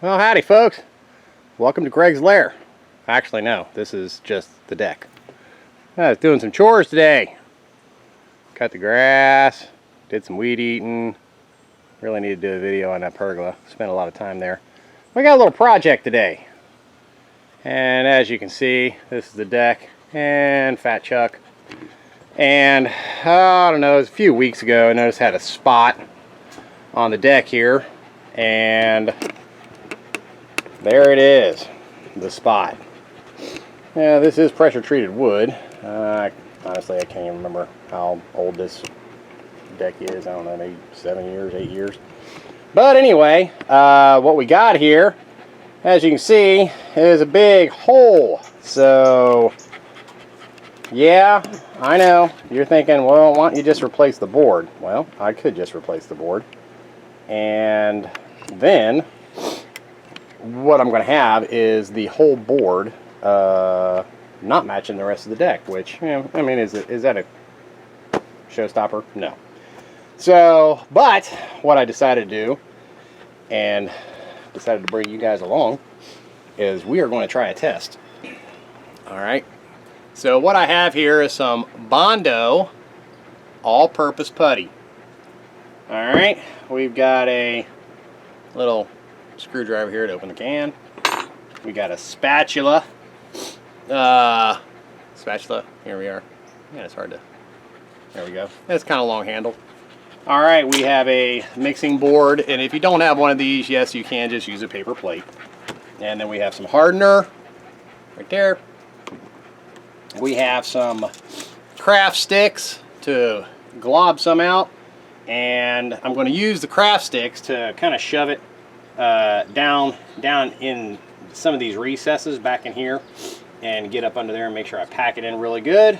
Well, howdy folks. Welcome to Greg's Lair. Actually, no, this is just the deck. I was doing some chores today. Cut the grass, did some weed eating. Really need to do a video on that pergola. Spent a lot of time there. We got a little project today. And as you can see, this is the deck and Fat Chuck. And I don't know, it was a few weeks ago, I noticed I had a spot on the deck here. And there it is, the spot. Yeah, this is pressure treated wood. Honestly, I can't even remember how old this deck is. I don't know, maybe 7 years, 8 years. But anyway, what we got here, as you can see, is a big hole. So, yeah, I know. You're thinking, well, why don't you just replace the board? Well, I could just replace the board. And then what I'm going to have is the whole board not matching the rest of the deck, which, you know, I mean, is that a showstopper? No. So, but what I decided to do, and decided to bring you guys along, is we are going to try a test. All right. So what I have here is some Bondo all-purpose putty. All right. We've got a little screwdriver here to open the can. We got a spatula. Here we are. Yeah, it's hard to. There we go. It's kind of long handled. All right, we have a mixing board, and if you don't have one of these, yes, you can just use a paper plate. And then we have some hardener right there. We have some craft sticks to glob some out, and I'm going to use the craft sticks to kind of shove it down in some of these recesses back in here and get up under there and make sure I pack it in really good.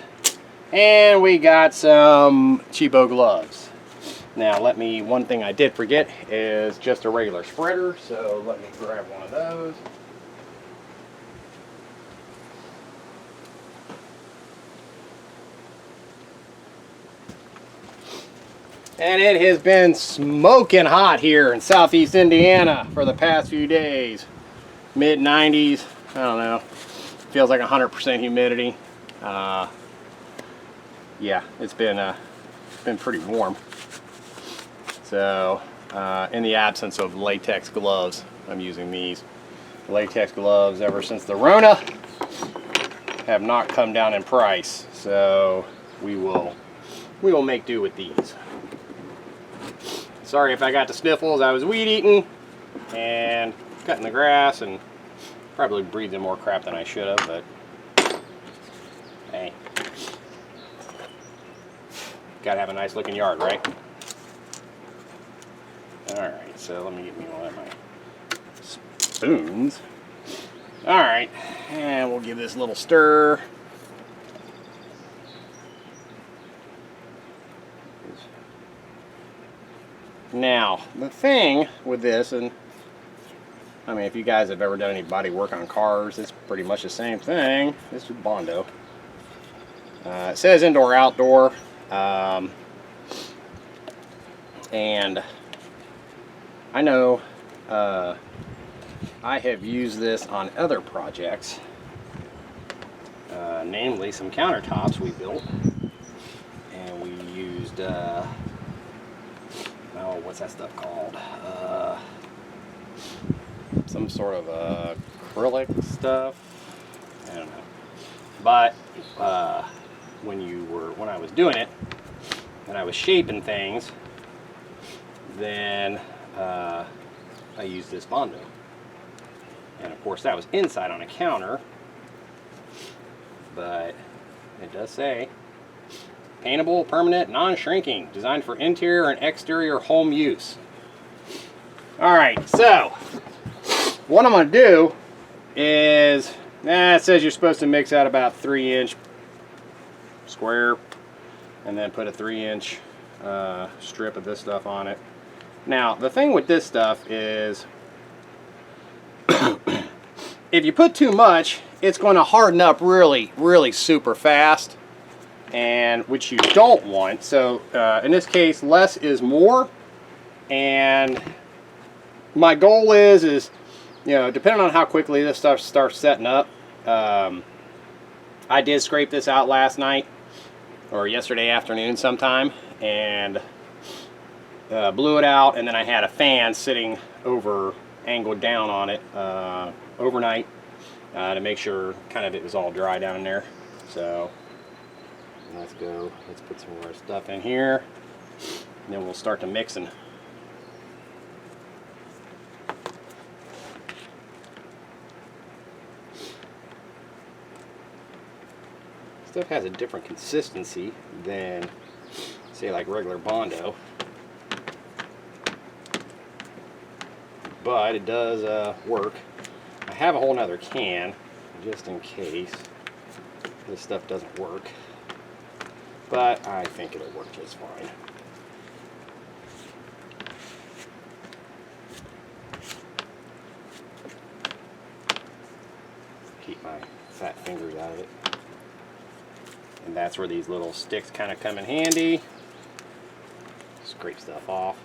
And we got some cheapo gloves. Now one thing I did forget is just a regular spreader, so let me grab one of those. And it has been smoking hot here in southeast Indiana for the past few days. Mid 90s, I don't know. Feels like 100% humidity. Yeah, it's been pretty warm. So, in the absence of latex gloves, I'm using these. Latex gloves, ever since the Rona, have not come down in price. So, we will make do with these. Sorry if I got the sniffles. I was weed eating and cutting the grass and probably breathing more crap than I should have, but hey, gotta have a nice looking yard, right? Alright, so let me get me one of my spoons. Alright, and we'll give this a little stir. Now, the thing with this, and I mean, if you guys have ever done any body work on cars, it's pretty much the same thing. This is Bondo. It says indoor, outdoor, and I know I have used this on other projects, namely some countertops we built, and we used oh, what's that stuff called? Some sort of acrylic stuff. I don't know. But when I was doing it, and I was shaping things, then I used this Bondo. And of course, that was inside on a counter. But it does say paintable, permanent, non-shrinking, designed for interior and exterior home use. Alright, so what I'm going to do is, it says you're supposed to mix out about 3-inch square and then put a 3-inch strip of this stuff on it. Now, the thing with this stuff is if you put too much, it's going to harden up really, really super fast, and which you don't want. So in this case, less is more, and my goal is you know, depending on how quickly this stuff starts setting up, I did scrape this out last night or yesterday afternoon sometime, and blew it out, and then I had a fan sitting over, angled down on it overnight to make sure kind of it was all dry down in there. So let's put some more stuff in here, and then we'll start to mixing. Stuff has a different consistency than, say, like regular Bondo, but it does work. I have a whole nother can just in case this stuff doesn't work, but I think it'll work just fine. Keep my fat fingers out of it. And that's where these little sticks kind of come in handy. Scrape stuff off.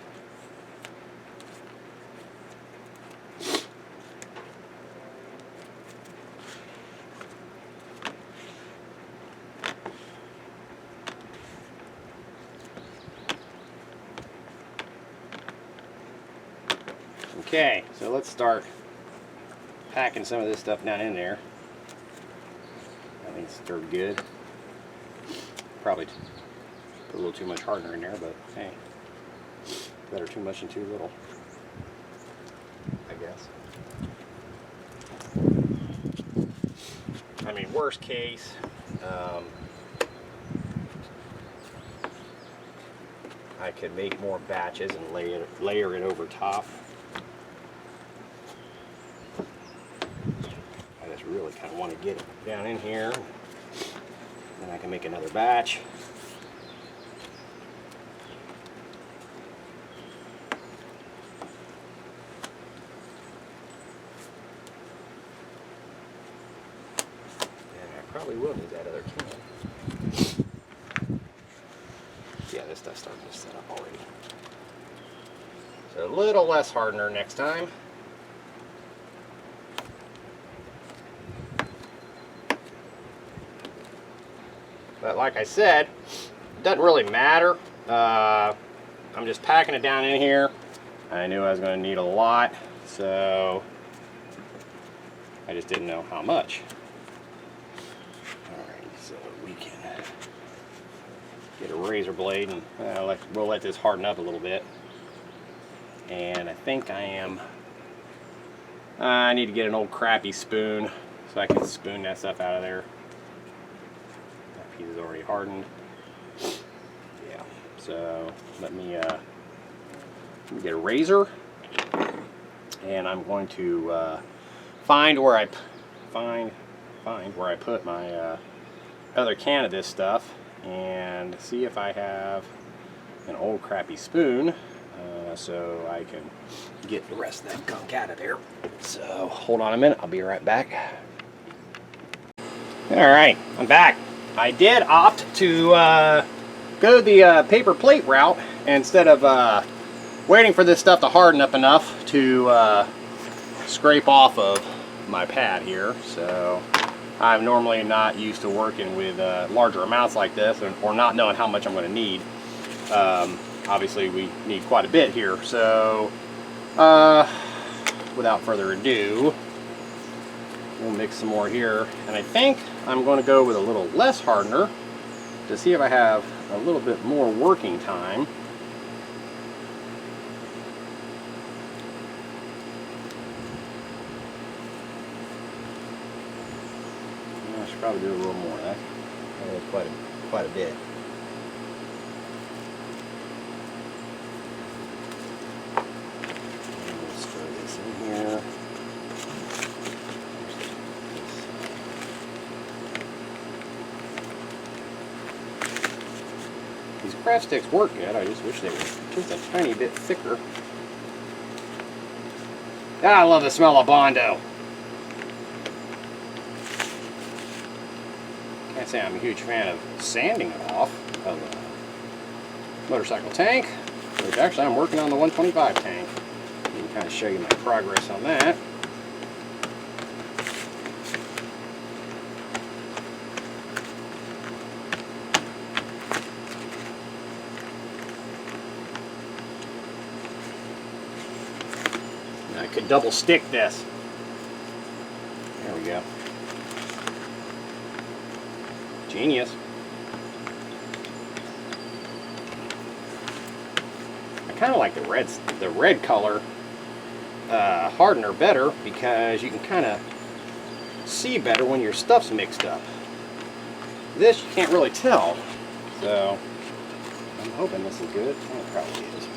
Okay, so let's start packing some of this stuff down in there. I think it's stirred good. Probably put a little too much hardener in there, but hey, better too much than too little, I guess. I mean, worst case, I could make more batches and layer it over top. I just really kind of want to get it down in here. Then I can make another batch. And I probably will need that other can. Yeah, this stuff's starting to set up already. So a little less hardener next time. But like I said, it doesn't really matter. I'm just packing it down in here. I knew I was going to need a lot, so I just didn't know how much. Alright, so we can get a razor blade and we'll let this harden up a little bit. And I think I need to get an old crappy spoon so I can spoon that stuff out of there. Piece is already hardened. Yeah, so let me get a razor, and I'm going to find where I put my other can of this stuff, and see if I have an old crappy spoon, so I can get the rest of that gunk out of there. So hold on a minute, I'll be right back. All right, I'm back. I did opt to go the paper plate route instead of waiting for this stuff to harden up enough to scrape off of my pad here. So I'm normally not used to working with larger amounts like this, or not knowing how much I'm going to need. Obviously we need quite a bit here, so without further ado, we'll mix some more here, and I think I'm going to go with a little less hardener to see if I have a little bit more working time. I should probably do a little more. That was quite a bit. Let's throw this in here. These craft sticks work good. I just wish they were just a tiny bit thicker. I love the smell of Bondo. Can't say I'm a huge fan of sanding it off of a motorcycle tank, which actually I'm working on the 125 tank. I can kind of show you my progress on that. I could double stick this. There we go. Genius. I kind of like the red color hardener better because you can kind of see better when your stuff's mixed up. This you can't really tell, so I'm hoping this is good. Oh, it probably is.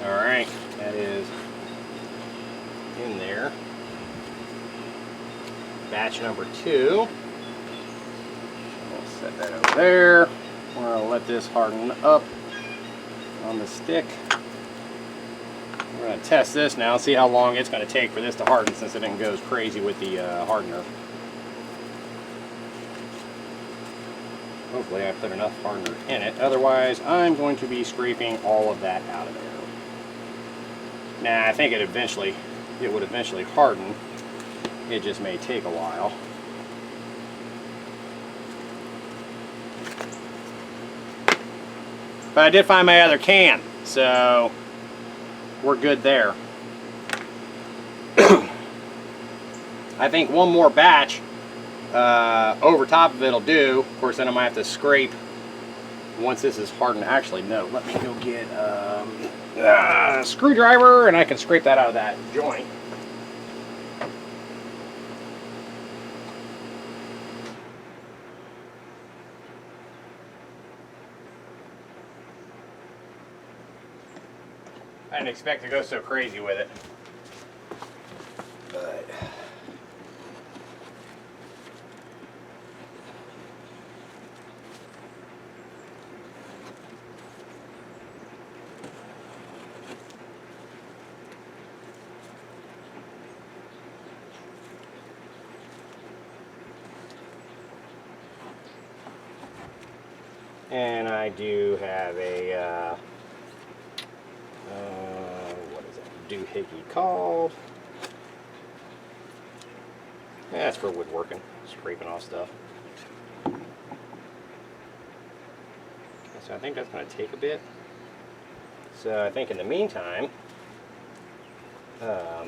Alright, that is in there. Batch number 2. We'll set that over there. We're going to let this harden up on the stick. We're going to test this now and see how long it's going to take for this to harden since it didn't go crazy with the hardener. Hopefully I put enough hardener in it. Otherwise, I'm going to be scraping all of that out of there. Nah, I think it would eventually harden. It just may take a while. But I did find my other can, so we're good there. I think one more batch over top of it will do. Of course, then I might have to scrape once this is hardened. Actually, no, let me go get a screwdriver and I can scrape that out of that joint. I didn't expect to go so crazy with it. But and I do have a what is that doohickey called? Yeah, that's for woodworking, scraping off stuff. So I think that's going to take a bit. So I think in the meantime, I'll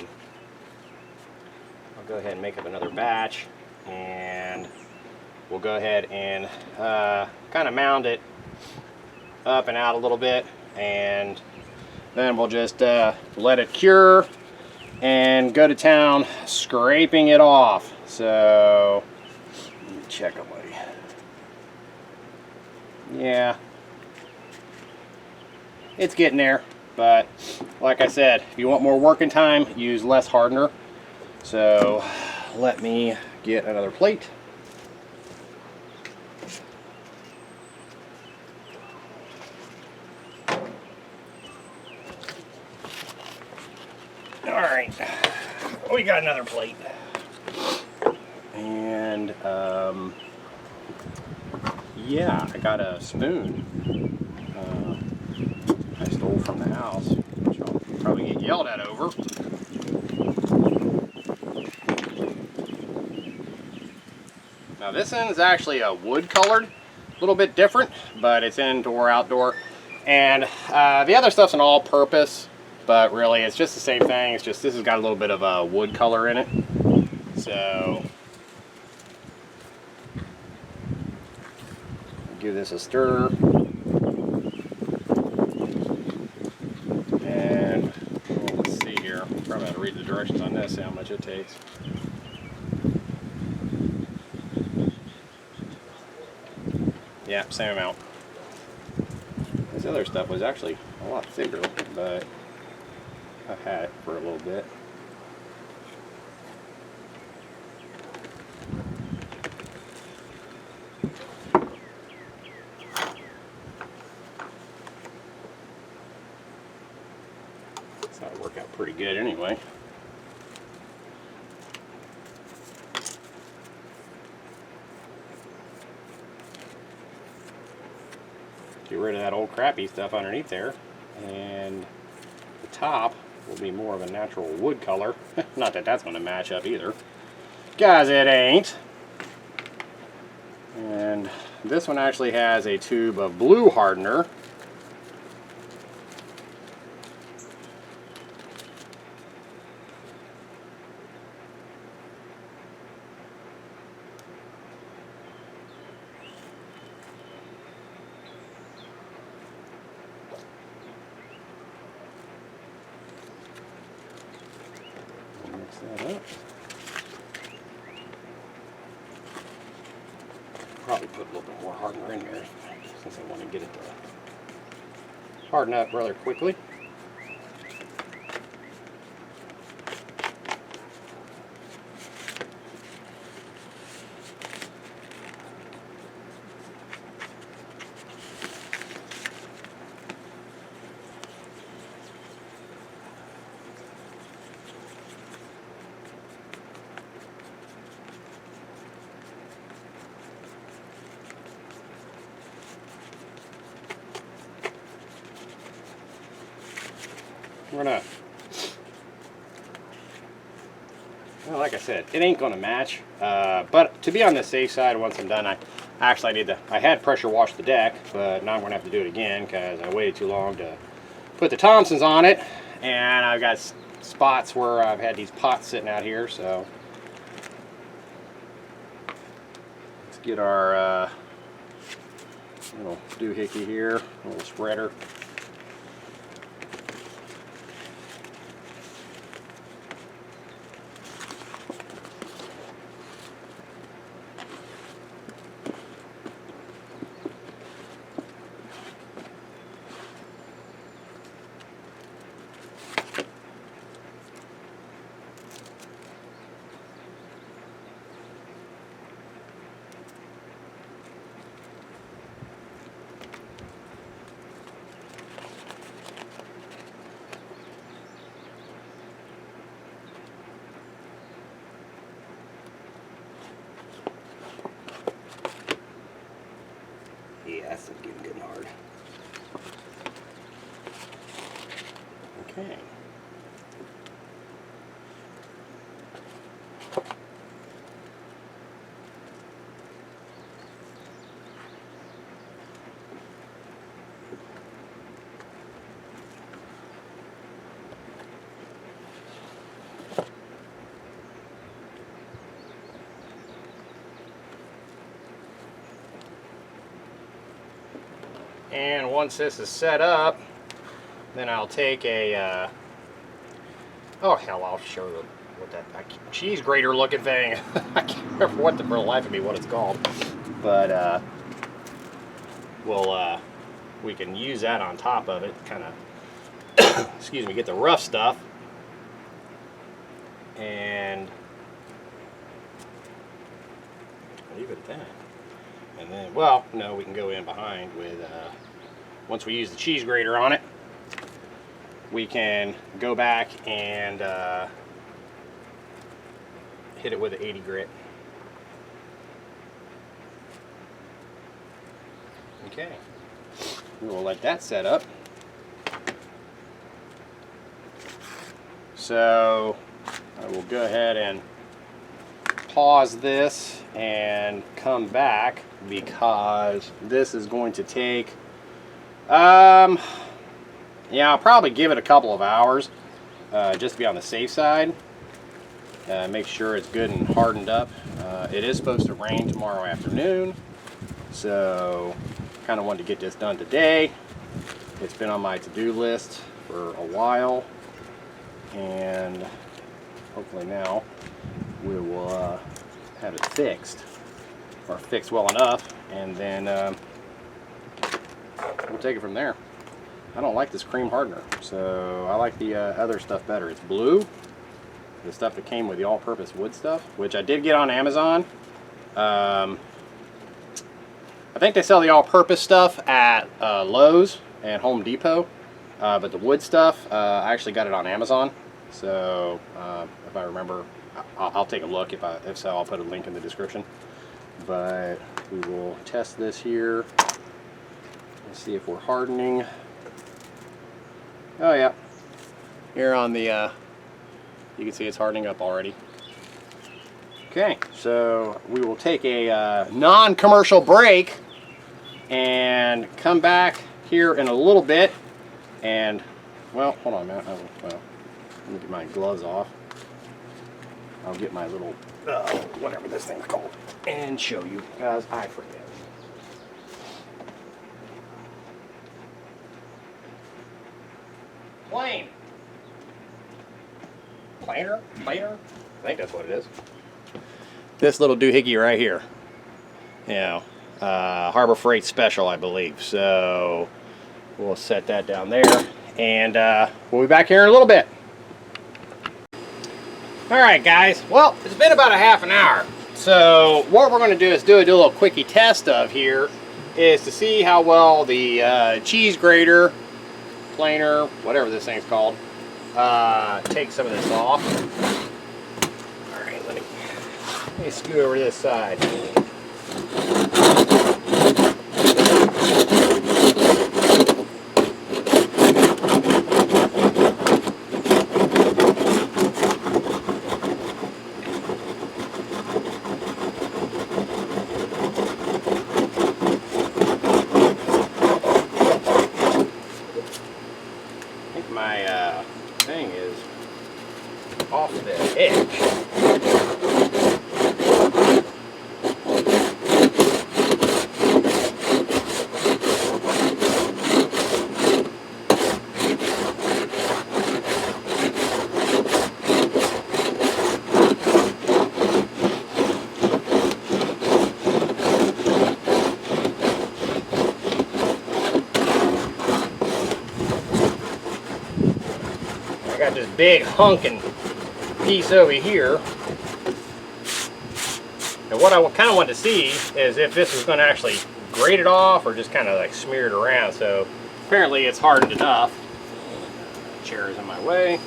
go ahead and make up another batch, and we'll go ahead and kind of mound it up and out a little bit, and then we'll just let it cure and go to town scraping it off. So let me check on my, yeah, it's getting there, but like I said, if you want more working time, use less hardener. So let me get another plate. Alright, we got another plate. And yeah, I got a spoon I stole from the house, which I'll probably get yelled at over. Now this one is actually a wood colored, a little bit different, but it's indoor, outdoor. And the other stuff's an all-purpose, but really it's just the same thing. It's just this has got a little bit of a wood color in it. So give this a stir. And let's see here. Probably have to read the directions on this, see how much it takes. Yeah, same amount. This other stuff was actually a lot thicker, but I've had it for a little bit. So that'll work out pretty good anyway. Get rid of that old crappy stuff underneath there, and the top will be more of a natural wood color. Not that that's going to match up either, guys, it ain't. And this one actually has a tube of blue hardener. Mix that up. Probably put a little bit more hardener in there since I want to get it to harden up rather quickly. We're gonna, well, like I said, it ain't gonna match, but to be on the safe side, once I'm done, I had pressure washed the deck, but now I'm gonna have to do it again because I waited too long to put the Thompsons on it, and I've got spots where I've had these pots sitting out here. So let's get our little doohickey here, a little spreader. Yeah, that's getting good and hard. Okay. And once this is set up, then I'll take a, oh hell, I'll show you what that cheese grater looking thing. I can't remember for the life of me what it's called, but we can use that on top of it, kind of, excuse me, get the rough stuff, and leave it at that. And then, well, no, we can go in behind with, once we use the cheese grater on it, we can go back and hit it with an 80 grit. Okay, we will let that set up. So I will go ahead and pause this and come back because this is going to take, yeah, I'll probably give it a couple of hours just to be on the safe side. Make sure it's good and hardened up. It is supposed to rain tomorrow afternoon, so kind of wanted to get this done today. It's been on my to-do list for a while, and hopefully now we will have it fixed, or fixed well enough, and then we'll take it from there. I don't like this cream hardener, so I like the other stuff better. It's blue, the stuff that came with the all-purpose wood stuff, which I did get on Amazon. I think they sell the all-purpose stuff at Lowe's and Home Depot, but the wood stuff, I actually got it on Amazon. So if I remember, I'll take a look. If so, I'll put a link in the description. But we will test this here and see if we're hardening. Oh yeah, here on the you can see it's hardening up already. Okay, so we will take a non-commercial break and come back here in a little bit. And well, hold on a minute. Well, let me get my gloves off. I'll get my little whatever this thing's called and show you, guys. I forget. Plane. Planer? I think that's what it is. This little doohickey right here. You know, Harbor Freight Special, I believe. So we'll set that down there, and we'll be back here in a little bit. All right, guys. Well, it's been about a half an hour. So what we're going to do is do a little quickie test of here, is to see how well the cheese grater, planer, whatever this thing's called, take some of this off. All right, let me scoot over to this side. My thing is off the edge. I got this big hunking piece over here, and what I kind of want to see is if this is going to actually grate it off or just kind of like smear it around. So apparently it's hardened enough. Chair is in my way.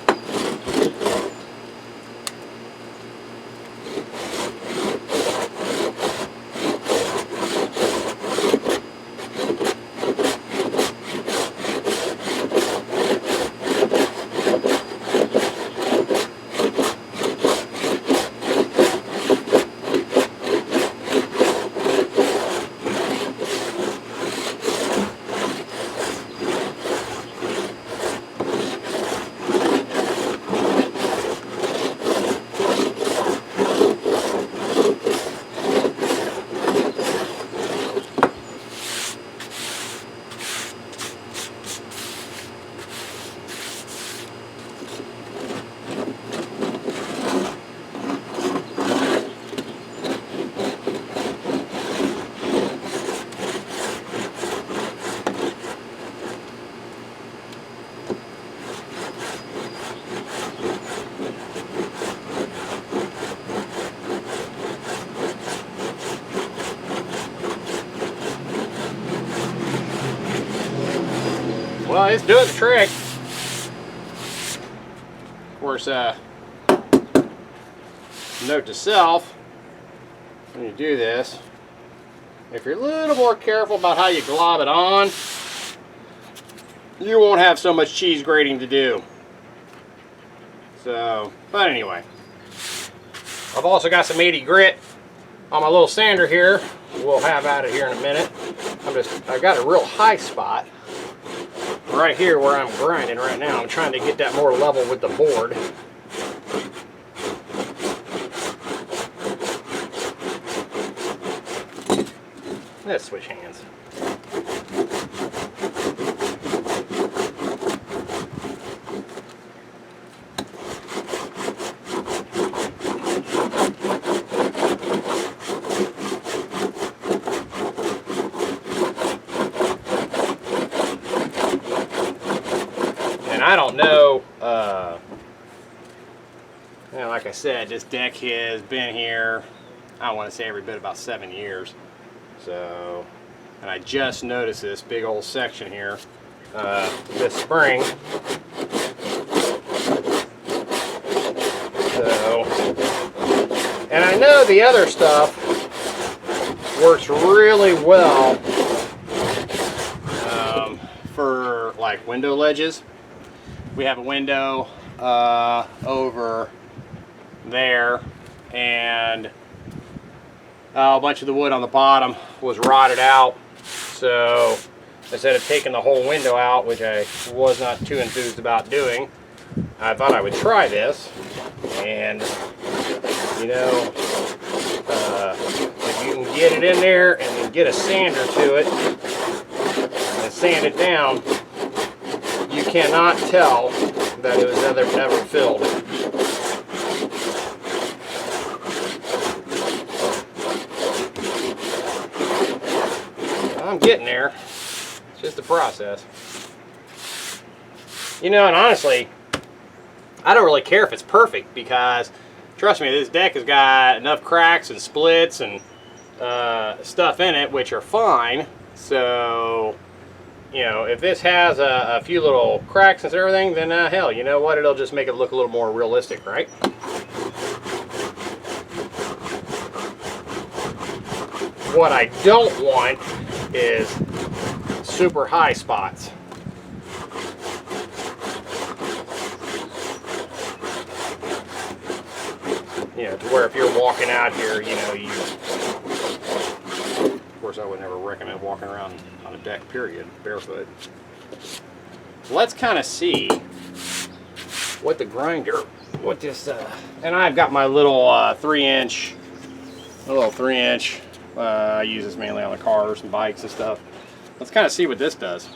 Well, it's doing the trick. Of course, note to self, when you do this, if you're a little more careful about how you glob it on, you won't have so much cheese grating to do. So, but anyway, I've also got some 80 grit on my little sander here. We'll have out of here in a minute. I've got a real high spot right here where I'm grinding right now. I'm trying to get that more level with the board. Let's switch hands. I said, this deck has been here, I don't want to say every bit, about 7 years. So, and I just noticed this big old section here this spring. So, and I know the other stuff works really well for like window ledges. We have a window over there, and a bunch of the wood on the bottom was rotted out. So instead of taking the whole window out, which I was not too enthused about doing, I thought I would try this. And you know, if you can get it in there and then get a sander to it and sand it down, you cannot tell that it was never filled. I'm getting there. It's just a process. You know, and honestly, I don't really care if it's perfect, because trust me, this deck has got enough cracks and splits and stuff in it, which are fine. So, you know, if this has a few little cracks and everything, then hell, you know what? It'll just make it look a little more realistic, right? What I don't want is super high spots. You know, to where if you're walking out here, you know, of course I would never recommend walking around on a deck, period, barefoot. Let's kind of see what the grinder, what this, and I've got my little 3-inch, I use this mainly on the cars and bikes and stuff. Let's kind of see what this does.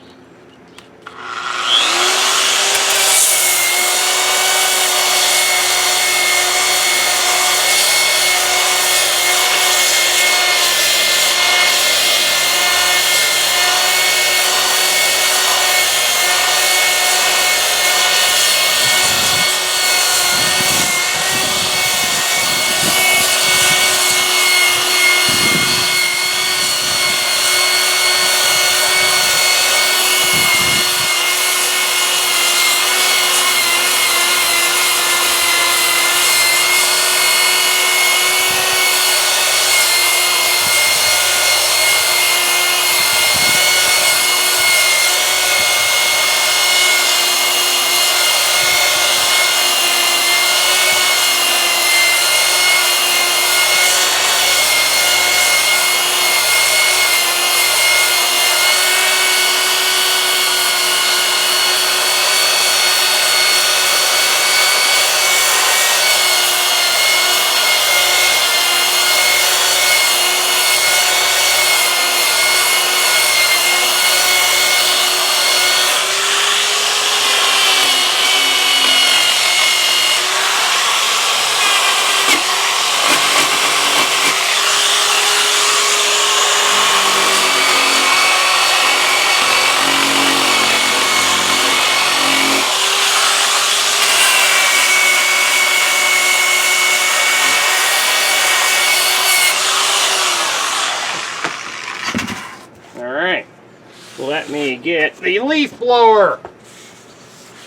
Let me get the leaf blower.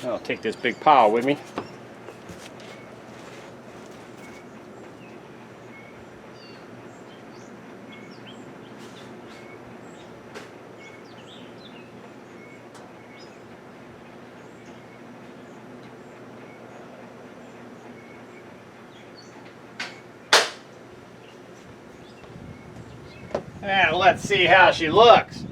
I'll take this big pile with me. And let's see how she looks.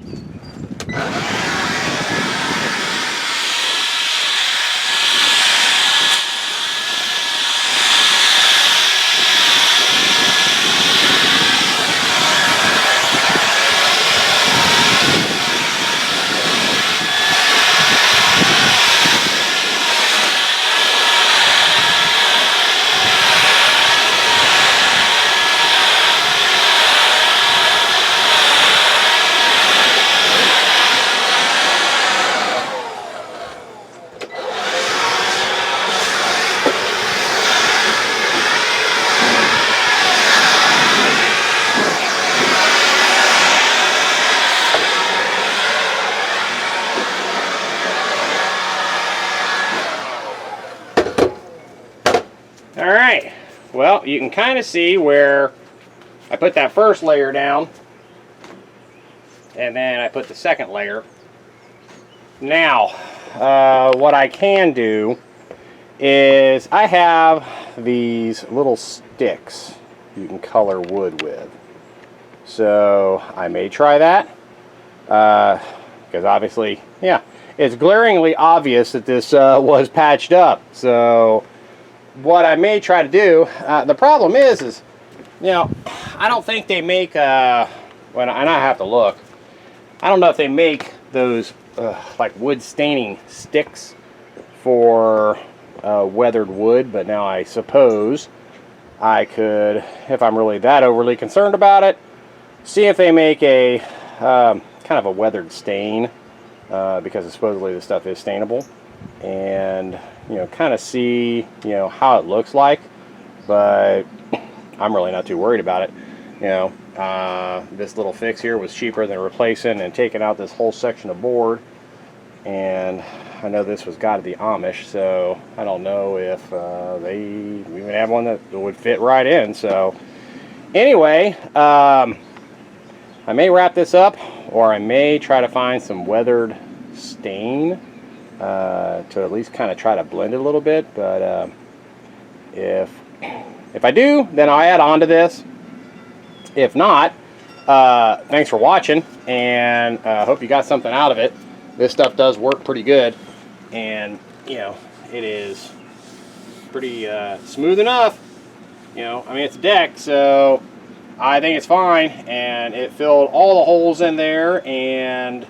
you can kind of see where I put that first layer down, and then I put the second layer. Now, what I can do is I have these little sticks you can color wood with. So I may try that, because obviously, yeah, it's glaringly obvious that this was patched up. So what I may try to do, the problem is you know, I don't think they make, and I have to look, I don't know if they make those like wood staining sticks for weathered wood, but now I suppose I could, if I'm really that overly concerned about it, see if they make a kind of a weathered stain, because supposedly the stuff is stainable, and you know, kind of see, you know, how it looks like. But I'm really not too worried about it. You know, this little fix here was cheaper than replacing and taking out this whole section of board, and I know this was got to the Amish, so I don't know if they even have one that would fit right in. So anyway, I may wrap this up, or I may try to find some weathered stain to at least kind of try to blend it a little bit. But if I do, then I'll add on to this. If not, thanks for watching, and hope you got something out of it. This stuff does work pretty good, and you know, it is pretty smooth enough. You know, I mean, it's a deck, so I think it's fine, and it filled all the holes in there. And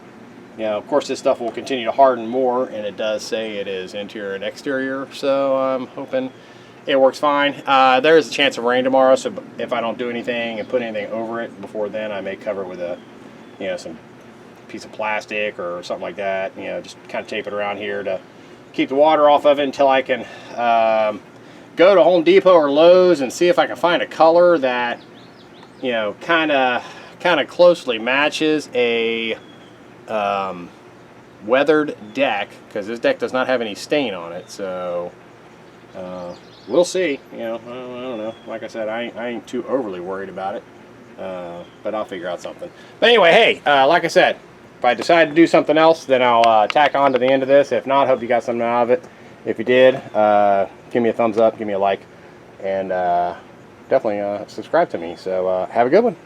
you know, of course, this stuff will continue to harden more, and it does say it is interior and exterior, so I'm hoping it works fine. There is a chance of rain tomorrow, so if I don't do anything and put anything over it before then, I may cover it with a, you know, some piece of plastic or something like that. You know, just kind of tape it around here to keep the water off of it until I can go to Home Depot or Lowe's and see if I can find a color that, you know, kind of closely matches a weathered deck, because this deck does not have any stain on it. So we'll see. You know, I don't know. Like I said, I ain't too overly worried about it, but I'll figure out something. But anyway, hey, like I said, if I decide to do something else, then I'll tack on to the end of this. If not, hope you got something out of it. If you did, give me a thumbs up, give me a like, and definitely subscribe to me. So have a good one.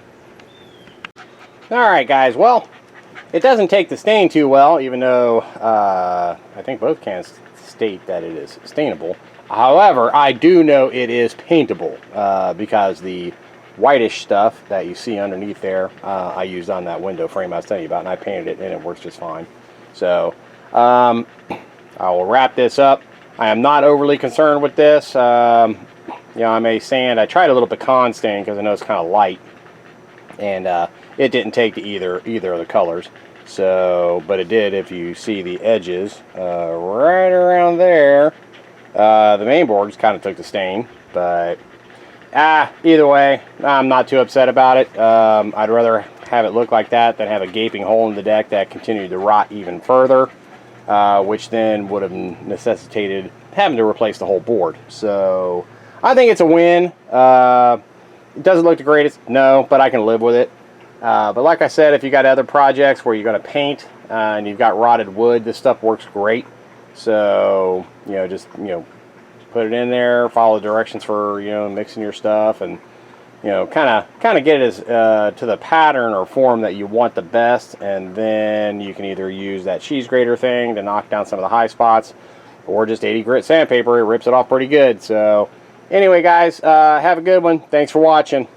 Alright guys, well, it doesn't take the stain too well, even though I think both cans state that it is stainable. However, I do know it is paintable, because the whitish stuff that you see underneath there, I used on that window frame I was telling you about, and I painted it, and it works just fine. So I will wrap this up. I am not overly concerned with this. You know, I may sand. I tried a little pecan stain because I know it's kind of light, and it didn't take to either of the colors. So, but it did, if you see the edges right around there. The main boards kind of took the stain, but either way, I'm not too upset about it. I'd rather have it look like that than have a gaping hole in the deck that continued to rot even further, which then would have necessitated having to replace the whole board. So I think it's a win. It doesn't look the greatest, no, but I can live with it. But like I said, if you got other projects where you're going to paint and you've got rotted wood, this stuff works great. So, you know, just, you know, put it in there, follow the directions for, you know, mixing your stuff, and, you know, kind of get it as to the pattern or form that you want the best, and then you can either use that cheese grater thing to knock down some of the high spots, or just 80 grit sandpaper. It rips it off pretty good. So anyway guys, have a good one. Thanks for watching.